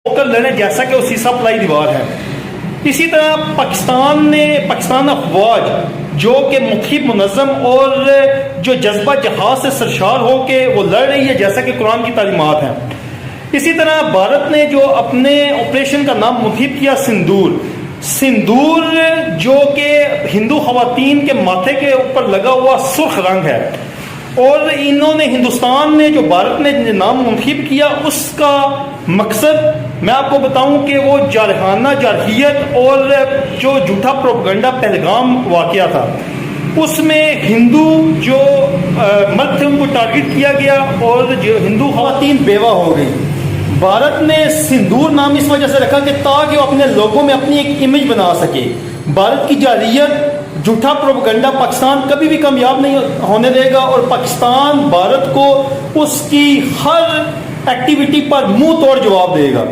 کر لڑیں جیسا کہ وہ سیسا پلائی دیوار ہے۔ اسی طرح پاکستان افواج جو کہ مخیب منظم اور جو جذبہ جہاد سے سرشار ہو کے وہ لڑ رہی ہے جیسا کہ قرآن کی تعلیمات ہیں۔ اسی طرح بھارت نے جو اپنے آپریشن کا نام منتخب کیا سندور جو کہ ہندو خواتین کے ماتھے کے اوپر لگا ہوا سرخ رنگ ہے، اور انہوں نے ہندوستان نے جو بھارت نے نام منتخب کیا اس کا مقصد میں آپ کو بتاؤں کہ وہ جارحانہ جارحیت اور جو جھوٹا پروپیگنڈا پہلگام واقعہ تھا، اس میں ہندو جو مرد تھے ان کو ٹارگٹ کیا گیا اور جو ہندو خواتین بیوہ ہو گئی۔ بھارت نے سندور نام اس وجہ سے رکھا کہ تاکہ وہ اپنے لوگوں میں اپنی ایک امیج بنا سکے۔ بھارت کی جارحیت جھوٹا پروپیگنڈا پاکستان کبھی بھی کامیاب نہیں ہونے دے گا، اور پاکستان بھارت کو اس کی ہر ایکٹیویٹی پر منہ توڑ جواب دے گا۔